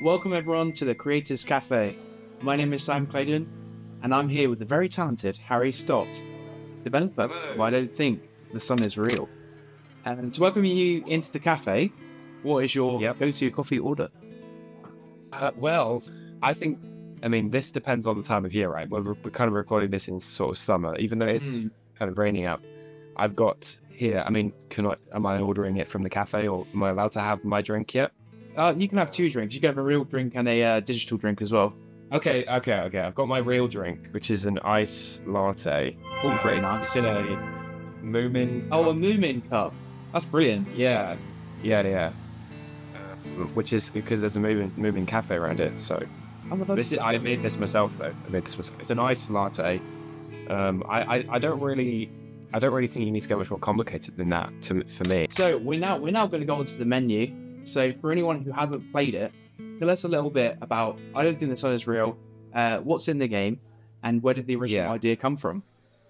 Welcome everyone to the Creators Cafe. My name is Sam Clayton, and I'm here with the very talented Harry Stott, developer of I Don't Think the Sun is Real. And to welcome you into the cafe, what is your go-to coffee order? Well, this depends on the time of year, right? We're kind of recording this in sort of summer, even though it's kind of raining out. I've got here, am I ordering it from the cafe, or am I allowed to have my drink yet? You can have two drinks. You can have a real drink and a digital drink as well. Okay. I've got my real drink, which is an ice latte. Oh, pretty nice. It's in a Moomin. Oh, a Moomin cup. That's brilliant. Yeah. Which is because there's a Moomin cafe around it, so... I made this myself though. It's an iced latte. I don't really think you need to go much more complicated than that for me. So we're now going to go onto the menu. So for anyone who hasn't played it, tell us a little bit about I Don't Think the Sun is Real. What's in the game, and where did the original idea come from?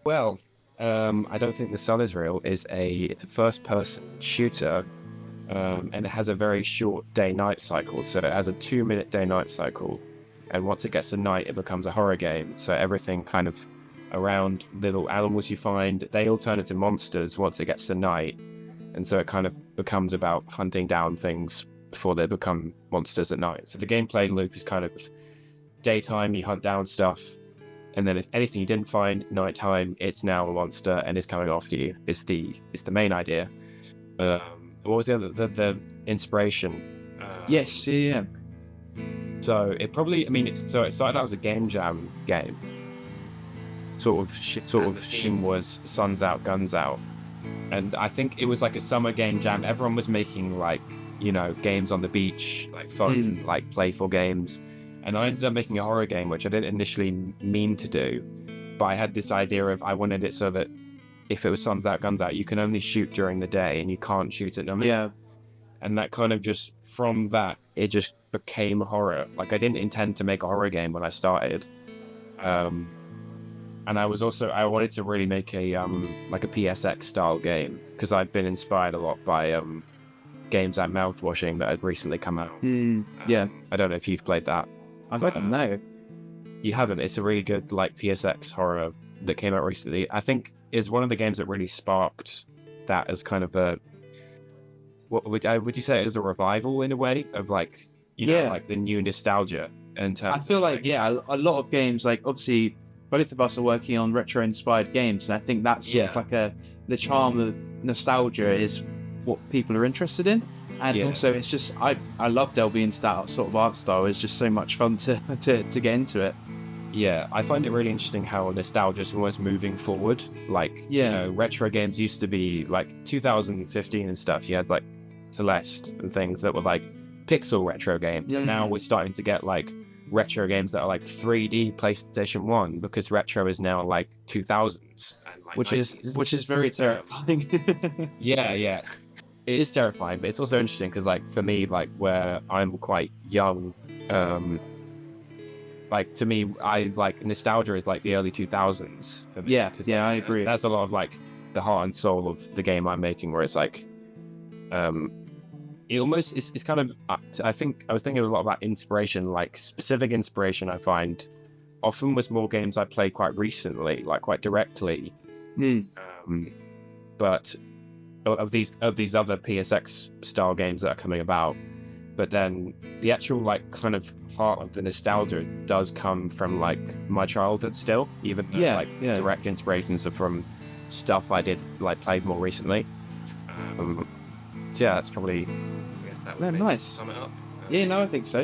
Well, I Don't Think the Sun is Real is it's a first-person shooter, and it has a very short day-night cycle. So it has a 2-minute day-night cycle. And once it gets to night, it becomes a horror game. So everything kind of around little animals you find, they all turn into monsters once it gets to night. And so it kind of becomes about hunting down things before they become monsters at night. So the gameplay loop is kind of daytime, you hunt down stuff. And then if anything you didn't find, nighttime, it's now a monster and it's coming after you. It's the main idea. What was the inspiration? Yes, yeah. So it probably, it started out as a game jam game. Sort of Shin was Suns Out, Guns Out. And I think it was like a summer game jam. Everyone was making games on the beach, like fun, like playful games. And I ended up making a horror game, which I didn't initially mean to do. But I had this idea of, I wanted it so that if it was Suns Out, Guns Out, you can only shoot during the day and you can't shoot at night. Yeah. And that kind of just, from that, it just became horror. Like, I didn't intend to make a horror game when I started. And I wanted to really make a PSX style game, because I've been inspired a lot by games like Mouthwashing that had recently come out. Yeah. I don't know if you've played that. I don't know. You haven't? It's a really good PSX horror that came out recently. I think it's one of the games that really sparked that as kind of a... What would you say it is a revival in a way of like the new nostalgia in terms I feel like a lot of games, like obviously both of us are working on retro inspired games, and I think that's sort of like the charm of nostalgia is what people are interested in. And also it's just I love delving into that sort of art style. It's just so much fun to get into it. Yeah, I find it really interesting how nostalgia is always moving forward. Retro games used to be like 2015 and stuff. You had like Celeste and things that were like pixel retro games. And now we're starting to get like retro games that are like 3D PlayStation 1, because retro is now like 2000s. And, like, which is very terrifying. Yeah. It is terrifying, but it's also interesting because like for me, like where I'm quite young, like to me, I like nostalgia is like the early 2000s for me. I agree. That's a lot of like the heart and soul of the game I'm making, where it's like it almost it's kind of I think I was thinking a lot about inspiration, like specific inspiration I find often was more games I played quite recently, like quite directly. But of these other PSX style games that are coming about. But then the actual like kind of heart of the nostalgia does come from like my childhood still, even though direct inspirations are from stuff I did like played more recently. That's probably, I guess that would nice. Sum it up. I think so.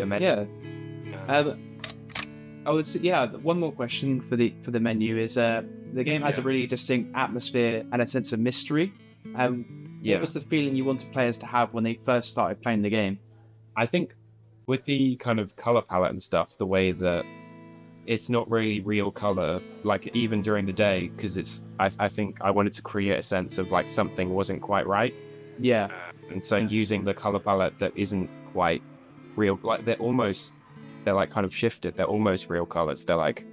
I would say, one more question for the menu is the game has a really distinct atmosphere and a sense of mystery. What was the feeling you wanted players to have when they first started playing the game? I think with the kind of color palette and stuff, the way that it's not really real color, like even during the day, because I think I wanted to create a sense of like something wasn't quite right. And so using the color palette that isn't quite real, like they're like kind of shifted. They're almost real colors. They're like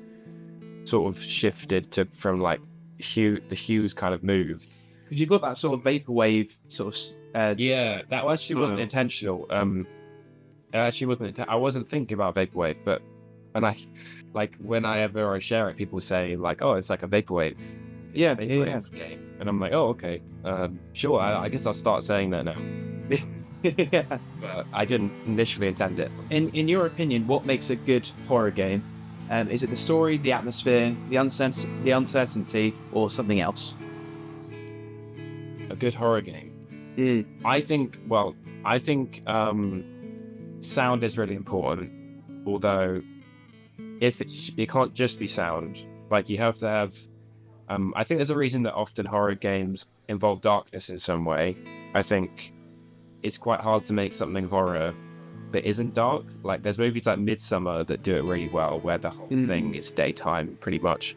sort of shifted from like the hues kind of moved. Because you've got that sort of vaporwave sort of... that actually wasn't intentional. Actually, I wasn't thinking about vaporwave, but when whenever I share it, people say like, "Oh, it's like a vaporwave." It's Yeah, a vaporwave game, and I'm like, "Oh, okay, sure. I guess I'll start saying that now." yeah. But I didn't initially intend it. In your opinion, what makes a good horror game? Is it the story, the atmosphere, the uncertainty, or something else? A good horror game. Mm. I think sound is really important. Although, if it can't just be sound, like you have to have. I think there's a reason that often horror games involve darkness in some way. I think it's quite hard to make something horror that isn't dark. Like there's movies like Midsummer that do it really well, where the whole thing is daytime, pretty much.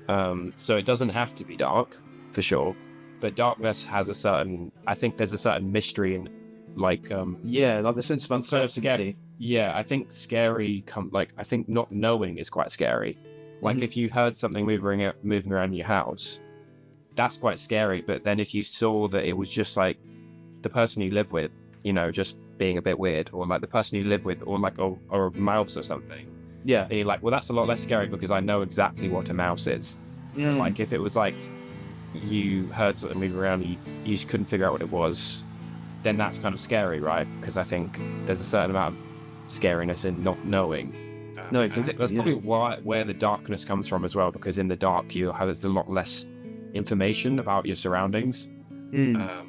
So it doesn't have to be dark, for sure. But darkness has I think there's a certain mystery in, like the sense of uncertainty. Yeah, I think I think not knowing is quite scary. Like if you heard something moving around your house, that's quite scary. But then if you saw that it was just like the person you live with, just being a bit weird, or like the person you live with, or like or a mouse or something. Yeah. And you're like, well, that's a lot less scary because I know exactly what a mouse is. Like if it was like you heard something moving around, you just couldn't figure out what it was, then that's kind of scary, right? Because I think there's a certain amount of scariness in not knowing. No, exactly. That's probably where the darkness comes from as well, because in the dark there's a lot less information about your surroundings. I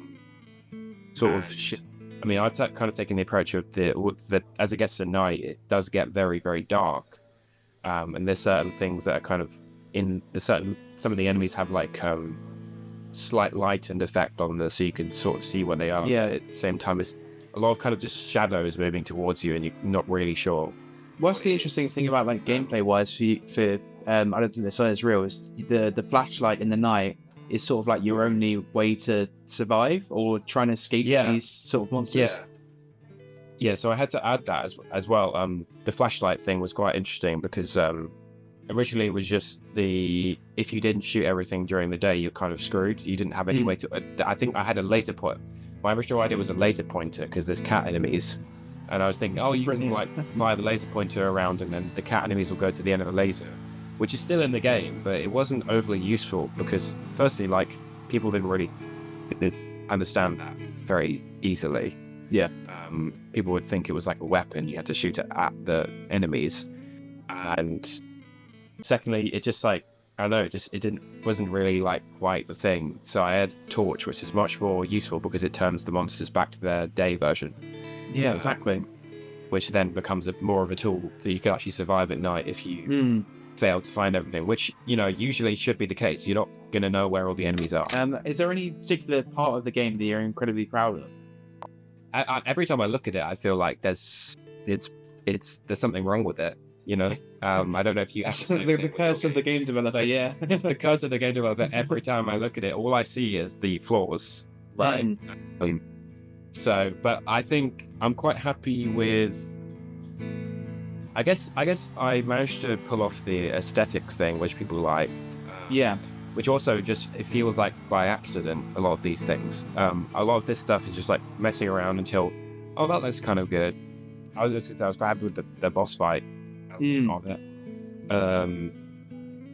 mean, I've kind of taken the approach of that as it gets to night, it does get very, very dark. And there's certain things that are kind of some of the enemies have like slight lightened effect on them, so you can sort of see where they are. Yeah. At the same time, it's a lot of kind of just shadows moving towards you, and you're not really sure. What's the interesting thing about like gameplay wise for I don't think the sun is real, is the flashlight in the night is sort of like your only way to survive or trying to escape these sort of monsters. Yeah, so I had to add that as well. The flashlight thing was quite interesting because originally it was just if you didn't shoot everything during the day, you're kind of screwed. You didn't have any way to. I think I had a laser point. My original idea was a laser pointer because there's cat enemies, and I was thinking, you can like fire the laser pointer around, and then the cat enemies will go to the end of the laser, which is still in the game, but it wasn't overly useful because, firstly, like people didn't really understand that very easily. Yeah. People would think it was like a weapon. You had to shoot it at the enemies, and secondly, it just like I don't know, wasn't really like quite the thing. So I had Torch, which is much more useful because it turns the monsters back to their day version. Yeah, exactly. Which then becomes more of a tool that you can actually survive at night if you fail to find everything, which usually should be the case. You're not going to know where all the enemies are. Is there any particular part of the game that you're incredibly proud of? Every time I look at it, I feel like there's something wrong with it. I don't know if you have the curse of the game developer. Yeah, it's the curse of the game developer. Every time I look at it, all I see is the flaws. Right. So, but I think I'm quite happy with. I guess I managed to pull off the aesthetic thing, which people like. Yeah. Which also it feels like by accident, a lot of these things. A lot of this stuff is just like messing around until, that looks kind of good. I was quite happy with the boss fight of it.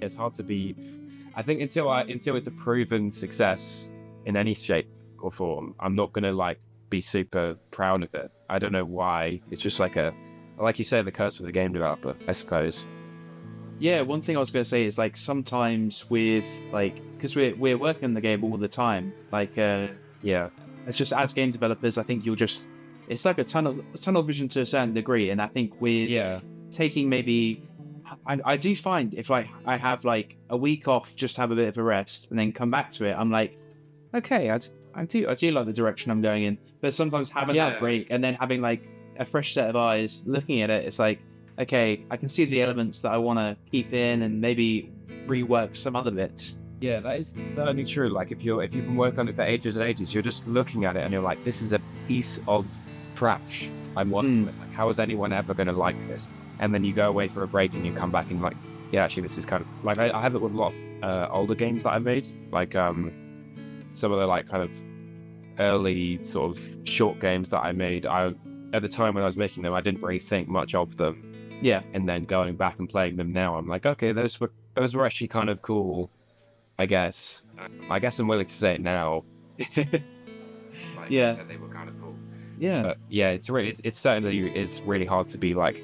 It's hard to be. I think until it's a proven success in any shape or form, I'm not gonna like be super proud of it. I don't know why. It's just like you say, the curse of the game developer, I suppose. Yeah, one thing I was going to say is like sometimes with like, because we're working on the game all the time, like it's just as game developers, I think it's like a tunnel vision to a certain degree, and I think we're taking maybe I do find if like I have like a week off, just have a bit of a rest and then come back to it, I'm like, okay, I do like the direction I'm going in, but sometimes having that break and then having like a fresh set of eyes looking at it, it's like, okay, I can see the elements that I want to keep in and maybe rework some other bits. Yeah, that is certainly true. Like if you've been working on it for ages and ages, you're just looking at it and you're like, this is a piece of trash. I'm wondering, like, how is anyone ever going to like this? And then you go away for a break and you come back and like, yeah, actually, this is kind of like I have it with a lot of older games that I've made, like some of the like kind of early sort of short games that I made. at the time when I was making them, I didn't really think much of them. Yeah. And then going back and playing them now, I'm like, okay, those were actually kind of cool, I guess. I guess I'm willing to say it now. Yeah. That they were kind of cool. Yeah. But yeah, it's certainly is really hard to be like,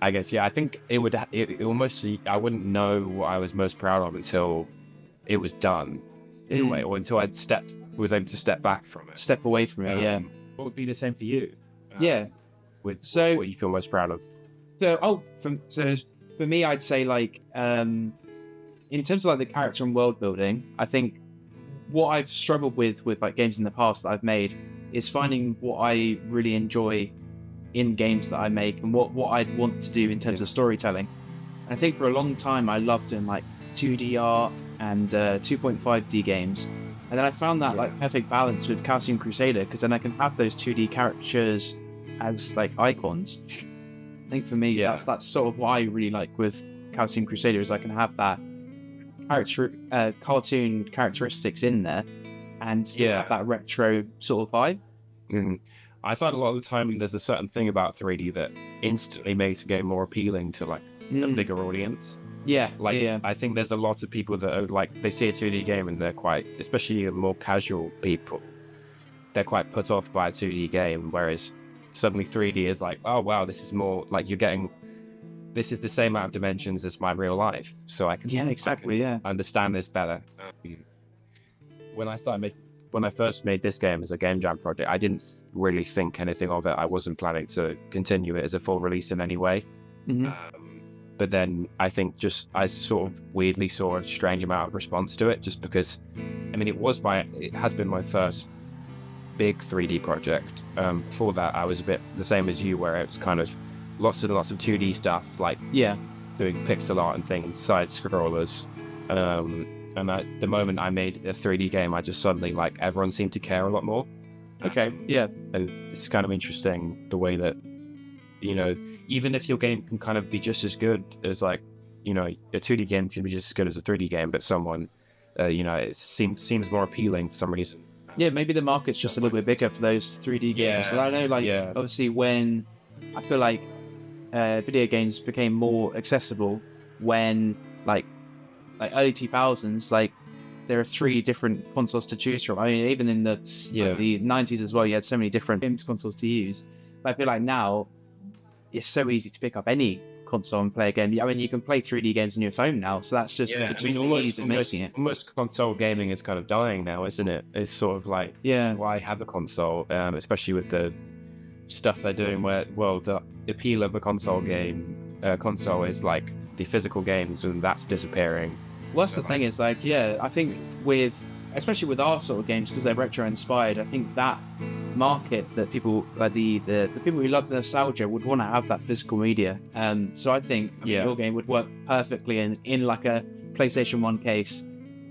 I guess, yeah, I think it almost, I wouldn't know what I was most proud of until it was done in a way, or until was able to step back from it. Step away from it, yeah. What would be the same for you? Yeah. With So, what you feel most proud of? So for me, I'd say like, in terms of like the character and world building, I think what I've struggled with like games in the past that I've made is finding what I really enjoy in games that I make and what I'd want to do in terms of storytelling. And I think for a long time I loved doing like 2D art and 2.5D games, and then I found that like perfect balance with Calcium Crusader, because then I can have those 2D characters as like icons. I think for me, that's sort of what I really like with Calcium Crusader, is I can have that cartoon characteristics in there and still have that retro sort of vibe. I find a lot of the time there's a certain thing about 3D that instantly makes a game more appealing to like a bigger audience. I think there's a lot of people that are like, they see a 2D game and they're quite, especially more casual people, they're quite put off by a 2D game, whereas suddenly 3D is like, oh wow, this is more like this is the same amount of dimensions as my real life, so I can understand this better. When I first made this game as a game jam project, I didn't really think anything of it. I wasn't planning to continue it as a full release in any way. But then I think I sort of weirdly saw a strange amount of response to it, just because, I mean, it has been my first big 3D project. Before that, I was a bit the same as you, where it was kind of lots and lots of 2D stuff, like doing pixel art and things, side scrollers. And the moment I made a 3D game, I just suddenly, like, everyone seemed to care a lot more. And it's kind of interesting the way that, you know, even if your game can kind of be just as good as, like, you know, a 2D game can be just as good as a 3D game, but someone, you know, it seems more appealing for some reason. Yeah, maybe the market's just a little bit bigger for those 3D games. And I know, like, obviously when I feel like video games became more accessible when, like early 2000s, like, there are 3 different consoles to choose from. I mean, even in the 90s as well, you had so many different games consoles to use. But I feel like now it's so easy to pick up any console and play a game. I mean, you can play 3D games on your phone now, so that's just, almost console gaming is kind of dying now, isn't it? It's sort of like, why have a console, especially with the stuff they're doing where, well, the appeal of a console is like the physical games, and that's disappearing. Well, that's the thing is, like, I think especially with our sort of games, because they're retro inspired, I think that market, that people, like the people who love the nostalgia, would want to have that physical media. So I think your game would work perfectly in like a PlayStation 1 case.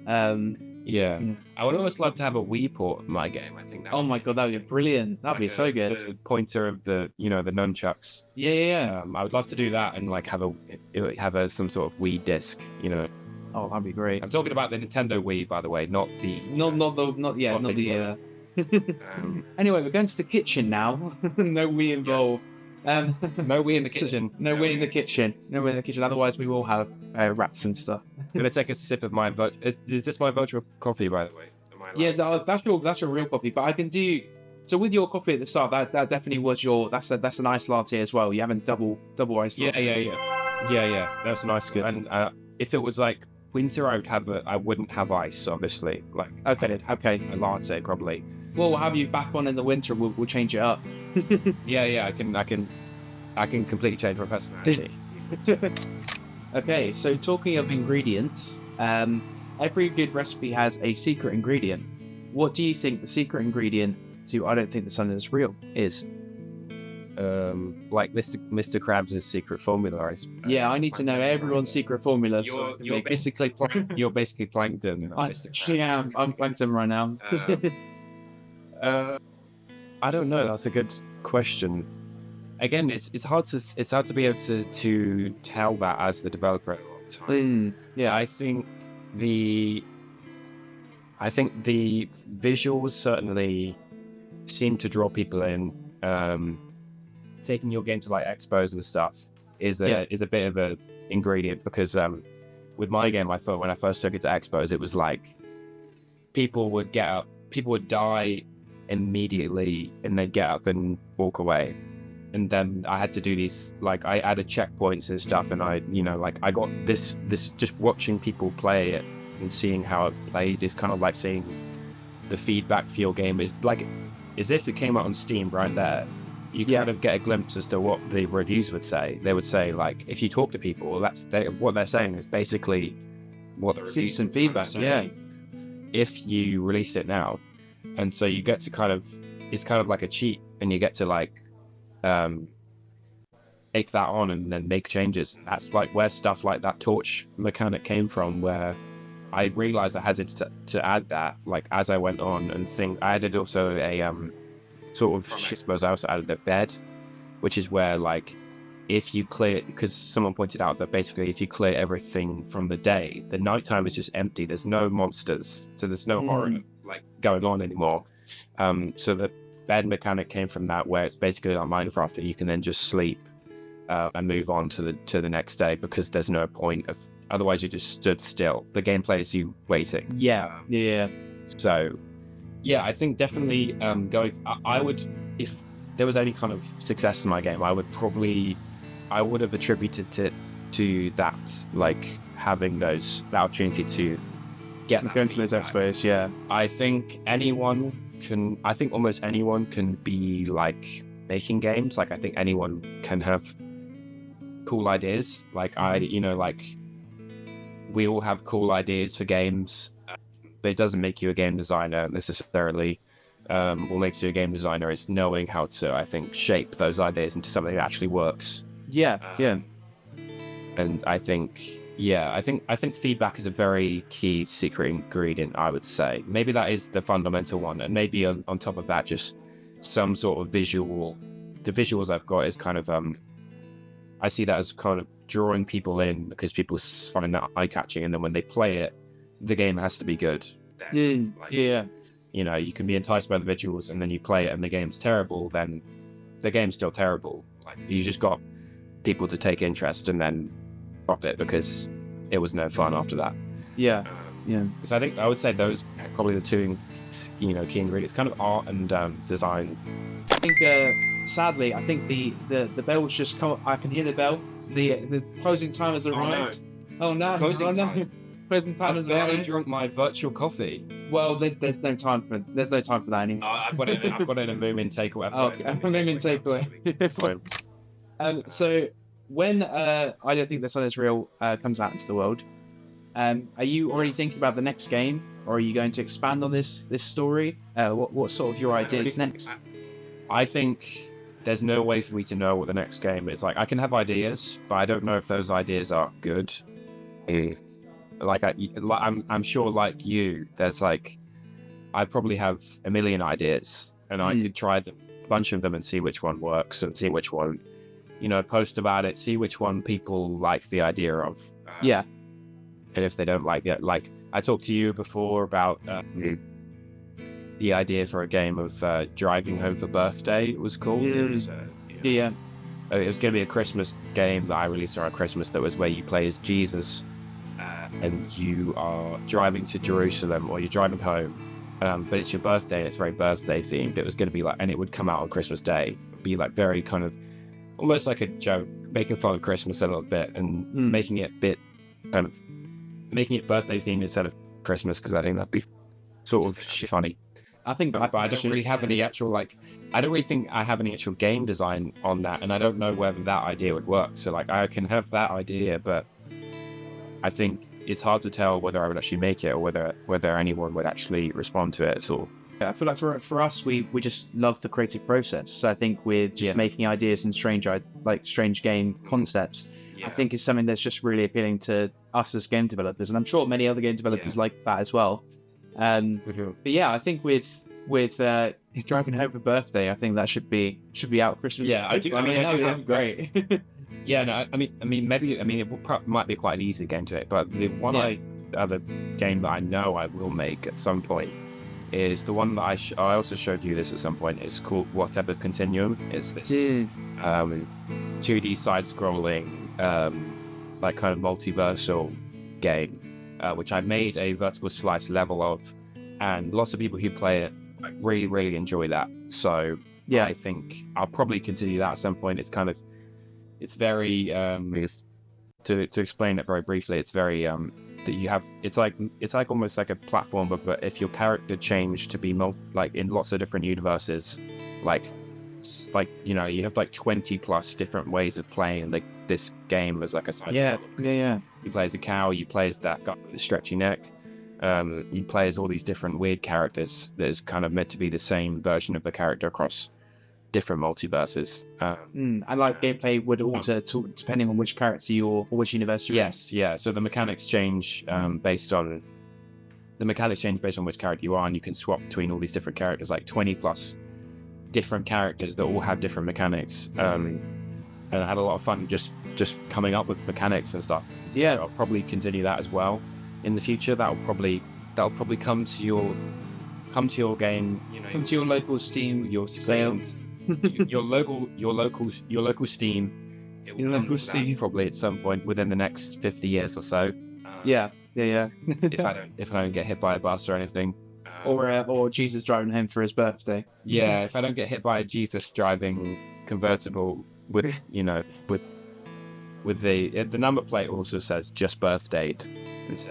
I would almost love to have a Wii port of my game. I think that my god, that would be brilliant. That'd be so good. The pointer of the nunchucks. I would love to do that and like have some sort of Wii disc, you know. Oh, that'd be great. I'm talking about the Nintendo Wii, by the way, not the Anyway, we're going to the kitchen now. No Wii involved. No Wii in the kitchen. No Wii in the kitchen. No Wii in the kitchen. Otherwise, we will have rats and stuff. I'm gonna take a sip of my. Is this my virtual coffee, by the way? That's your real coffee. But I can do. So with your coffee at the start, that definitely was your. That's an iced latte as well. You haven't double iced latte. Yeah. That's a nice good. And if it was like winter, I wouldn't have ice, obviously. Like okay, a latte probably. Well, we'll have you back on in the winter. We'll change it up. I can completely change my personality. Okay, so talking of ingredients, every good recipe has a secret ingredient. What do you think the secret ingredient to I Don't Think the Sun Is Real is? Like Mr. Krabs' secret formula. I need to know everyone's secret formula. You're basically plankton. I'm plankton right now. I don't know. That's a good question. Again, it's hard to be able to tell that as the developer at the time. I think the visuals certainly seem to draw people in. taking your game to like expos and stuff is a bit of a ingredient, because with my game, I thought when I first took it to expos, it was like people would die immediately and they'd get up and walk away. And then I had to do these, like, I added checkpoints and stuff, and I got this just watching people play it and seeing how it played is kind of like seeing the feedback for your game is like, as if it came out on Steam right there. You kind of get a glimpse as to what the reviews would say. They would say, like, if you talk to people, what they're saying is basically what the reviews some feedback, if you release it now. And so you get to it's kind of like a cheat, and you get to like take that on and then make changes. And that's like where stuff like that torch mechanic came from, where I realized I had to add that, like, as I went on, and I added also a sort of, I suppose I also added a bed, which is where, like, if you clear, because someone pointed out that basically if you clear everything from the day, the nighttime is just empty. There's no monsters, so there's no horror like going on anymore. So the bed mechanic came from that, where it's basically like Minecraft, that you can then just sleep and move on to the next day, because there's no point of, otherwise you just stood still. The gameplay is you waiting. So yeah, I think definitely I would, if there was any kind of success in my game, I would have attributed it to that, like having the opportunity to going to those expos. I think almost anyone can be like making games. Like, I think anyone can have cool ideas. Like, we all have cool ideas for games, but it doesn't make you a game designer necessarily. What makes you a game designer is knowing how to, I think, shape those ideas into something that actually works. And I think feedback is a very key secret ingredient, I would say. Maybe that is the fundamental one, and maybe on top of that, just some sort of visual. The visuals I've got is kind of I see that as kind of drawing people in, because people find that eye-catching, and then when they play it, the game has to be good. You know, you can be enticed by the visuals, and then you play it and the game's terrible, then the game's still terrible. Like, you just got people to take interest and then drop it because it was no fun after that. Because I think I would say those are probably the two, key ingredients, kind of art and design. I think sadly, I think the bell's just come. I can hear the bell. The closing time has arrived. Oh no! Closing time. Closing time has arrived. I've barely drunk my virtual coffee. Well, there's no time for that anymore. I've got it in a Moomin takeaway. Moomin takeaway. So when I Don't Think the Sun Is Real comes out into the world, are you already thinking about the next game, or are you going to expand on this story? What sort of your ideas next? I think there's no way for me to know what the next game is. Like, I can have ideas, but I don't know if those ideas are good. Like, I'm sure, like you, there's like, I probably have a million ideas, and I could try a bunch of them and see which one works, and see which one, post about it, see which one people like the idea of. And if they don't like it, like, I talked to you before about the idea for a game of driving home for birthday, it was called. It was going to be a Christmas game that I released around Christmas, that was where you play as Jesus, and you are driving to Jerusalem, or you're driving home, but it's your birthday, and it's very birthday themed. It was going to be like, and it would come out on Christmas Day. It'd be like very kind of almost like a joke, making fun of Christmas a little bit, and making it birthday themed instead of Christmas, because I think that'd be sort of funny. I think, but I don't really have any actual, like, I don't really think I have any actual game design on that, and I don't know whether that idea would work. So, like, I can have that idea, but I think it's hard to tell whether I would actually make it, or whether anyone would actually respond to it at all. I feel like for us, we just love the creative process. So I think with just making ideas and strange game concepts, I think it's something that's just really appealing to us as game developers, and I'm sure many other game developers like that as well. But yeah, I think with driving home for birthday, I think that should be out Christmas. Yeah, I do. I mean, have great. I mean, maybe it might be quite an easy game to make, but the other game that I know I will make at some point is the one that I also showed you this at some point. It's called Whatever Continuum. It's this 2D side-scrolling, like kind of multiversal game, which I made a vertical slice level of, and lots of people who play it like, really, really enjoy that. So yeah, I think I'll probably continue that at some point. It's very to explain it very briefly. It's very that you have it's like almost like a platformer, but if your character changed to be like in lots of different universes, like you know, you have like 20 plus different ways of playing like this game as like a side. Yeah. You play as a cow, you play as that guy with the stretchy neck, you play as all these different weird characters that is kind of meant to be the same version of the character across different multiverses. And like gameplay would alter depending on which character or which universe you're in. Yeah. So the mechanics change based on which character you are, and you can swap between all these different characters, like 20 plus different characters that all have different mechanics. And I had a lot of fun just coming up with mechanics and stuff. So yeah, I'll probably continue that as well in the future. That'll probably come to your game. You know, come to your local Steam, your sales. your local Steam. It will come to Steam probably at some point within the next 50 years or so. Yeah. if I don't get hit by a bus or anything, or Jesus driving home for his birthday. Yeah, if I don't get hit by a Jesus driving convertible with the number plate also says just birth date.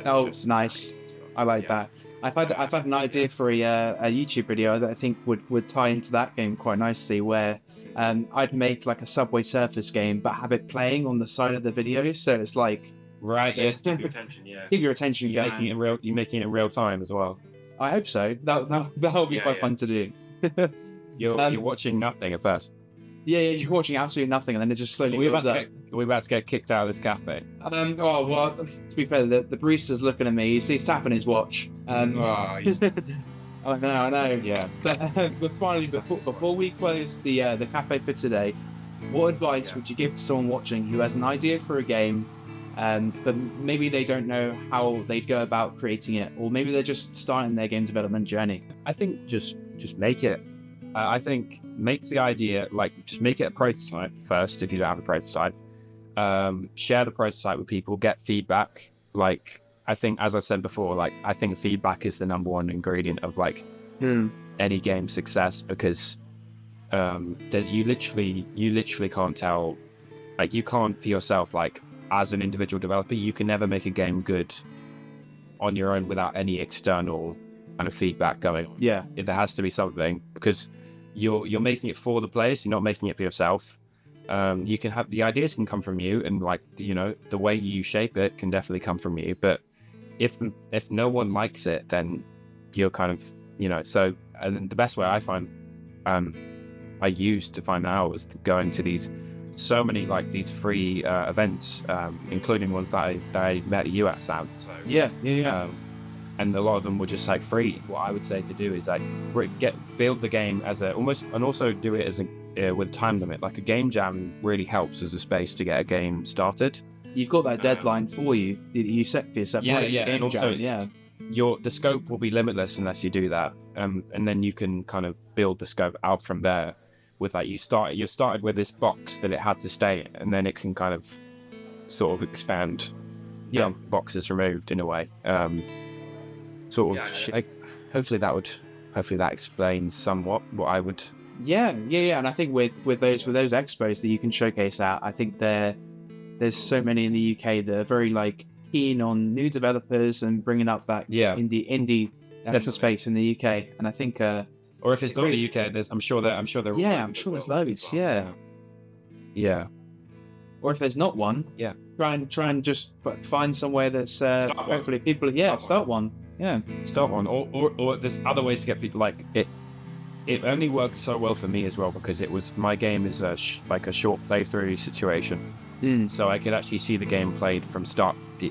Oh, nice. I like that. I've had an idea for a YouTube video that I think would tie into that game quite nicely, where I'd make like a Subway Surfers game, but have it playing on the side of the video, so it's like keep your attention. Yeah, keep your attention. You're making it in real time as well. I hope so. That'll be quite fun to do. You're watching nothing at first. Yeah, you're watching absolutely nothing, and then it just slowly goes up. Are we about to get kicked out of this cafe? Oh, well, to be fair, the barista's looking at me. He's tapping his watch. I know. Yeah. But finally, before we close the cafe for today, what advice would you give to someone watching who has an idea for a game, but maybe they don't know how they'd go about creating it, or maybe they're just starting their game development journey? I think just make it. I think make the idea, like just make it a prototype first if you don't have a prototype. Share the prototype with people, get feedback. Like I think, as I said before, like I think feedback is the number one ingredient of like any game success, because you literally can't tell, like you can't for yourself, like as an individual developer, you can never make a game good on your own without any external kind of feedback going on. Yeah, there has to be something, because you're making it for the players, you're not making it for yourself. You can have the ideas can come from you, and like, you know, the way you shape it can definitely come from you, but if no one likes it, then you're kind of, you know. So, and the best way I find I used to find out was going to these so many like these free events, including ones that I met at US out. So yeah. And a lot of them were just like free. What I would say to do is like build the game as and also do it as with time limit. Like a game jam really helps as a space to get a game started. You've got that deadline for you. You set for yourself. Yeah. And also, the scope will be limitless unless you do that. And then you can kind of build the scope out from there. With like you started with this box that it had to stay in, and then it can kind of sort of expand. Yeah, boxes removed in a way. Hopefully that explains somewhat what I would. Yeah, and I think with those expos that you can showcase at, I think there's so many in the UK that are very like keen on new developers and bringing up that indie space in the UK, and I think. Or if it's not the UK, I'm sure there. Yeah, I'm sure there's loads. Yeah. Or if there's not one, try and just find somewhere that's hopefully people. Start one. Yeah, start one. Or there's other ways to get people. Like it only worked so well for me as well because my game is like a short playthrough situation. So I could actually see the game played from start to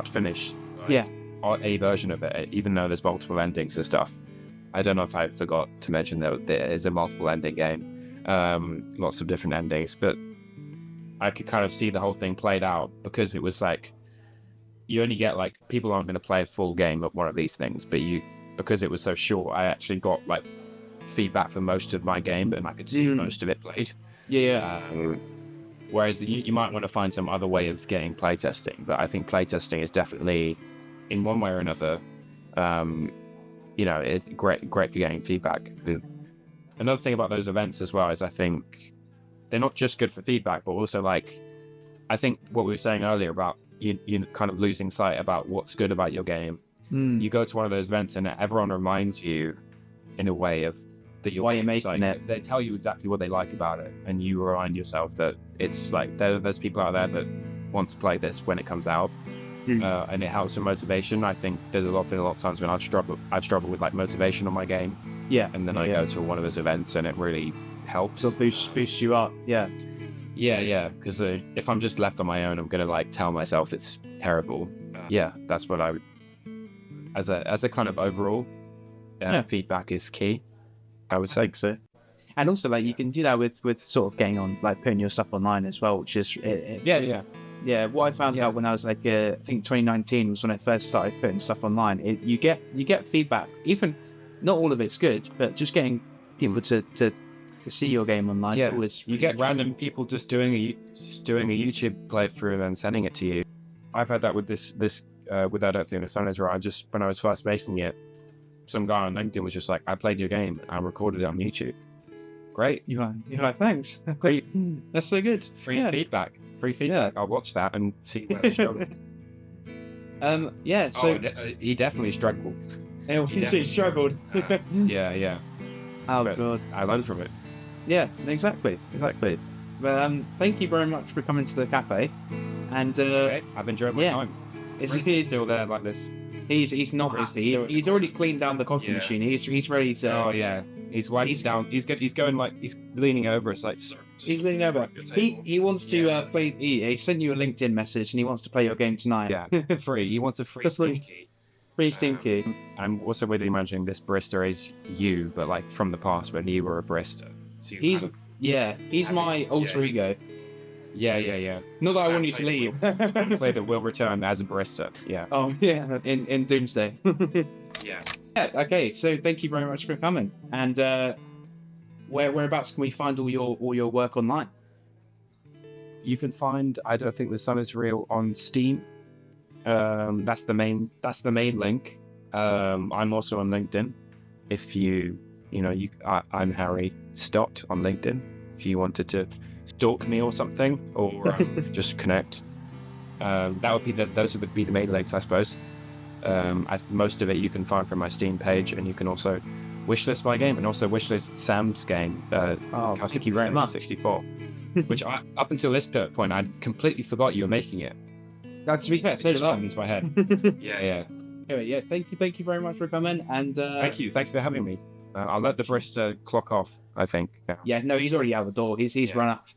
finish. Like, a version of it, even though there's multiple endings and stuff. I don't know if I forgot to mention that there is a multiple ending game, lots of different endings, but I could kind of see the whole thing played out because it was like, you only get like, people aren't going to play a full game of one of these things, but because it was so short, I actually got like feedback for most of my game, and I could see most of it played. Whereas you might want to find some other way of getting playtesting, but I think playtesting is definitely, in one way or another, it's great for getting feedback. Another thing about those events as well is I think they're not just good for feedback, but also like, I think what we were saying earlier about you kind of losing sight about what's good about your game. You go to one of those events and everyone reminds you in a way of that why you're making it. They tell you exactly what they like about it, and you remind yourself that it's like there's people out there that want to play this when it comes out, and it helps with motivation. I think there's been a lot of times when I've struggled with like motivation on my game, and then I go to one of those events and it really helps. So boost you up, because if I'm just left on my own, I'm gonna like tell myself it's terrible. That's what I would, as a kind of overall feedback is key, I would say. I think so. And also, like, you can do that with sort of getting on, like, putting your stuff online as well, which is what I found out when I was like I think 2019 was when I first started putting stuff online. You get feedback, even not all of it's good, but just getting people to see your game online. You get random people just doing a YouTube playthrough and then sending it to you. I've had that with this with I Don't Think the Sun Is Right. When I was first making it, some guy on LinkedIn was just like, I played your game and I recorded it on YouTube. Great. You're like, thanks. That's so good. Free feedback. I'll watch that and see where they struggle. He definitely struggled. He struggled. Oh, but God. I learned from it. Yeah, exactly. But thank you very much for coming to the cafe. And I've enjoyed my time. Is he still there like this? He's not. He's already cleaned down the coffee machine. He's ready to. Oh yeah. He's winding down. He's going like he's leaning over. It's like he's leaning over. He wants to play. He sent you a LinkedIn message and he wants to play your game tonight. Yeah, free. He wants a free Steam key. Free Steam key. I'm also really imagining this barista is you, but like from the past when you were a barista. So he's my alter ego. Yeah. Not that I want you to leave. Play that will return as a barista. Yeah. Oh yeah, in Doomsday. Yeah. Okay, so thank you very much for coming. And whereabouts can we find all your work online? You can find I Don't Think the Sun Is Real on Steam. That's the main link. I'm also on LinkedIn. If I'm Harry Stott on LinkedIn. If you wanted to stalk me or something, or just connect, those would be the main links, I suppose. Most of it you can find from my Steam page, and you can also wishlist my game and also wishlist Sam's game. Thank you very much. 64, which up until this point I completely forgot you were making it. To be fair, so did I. Into my head. Yeah. Anyway, thank you very much for coming, and thanks for having me. I'll let the barista clock off, I think. Yeah, no, he's already out the door. He's run up.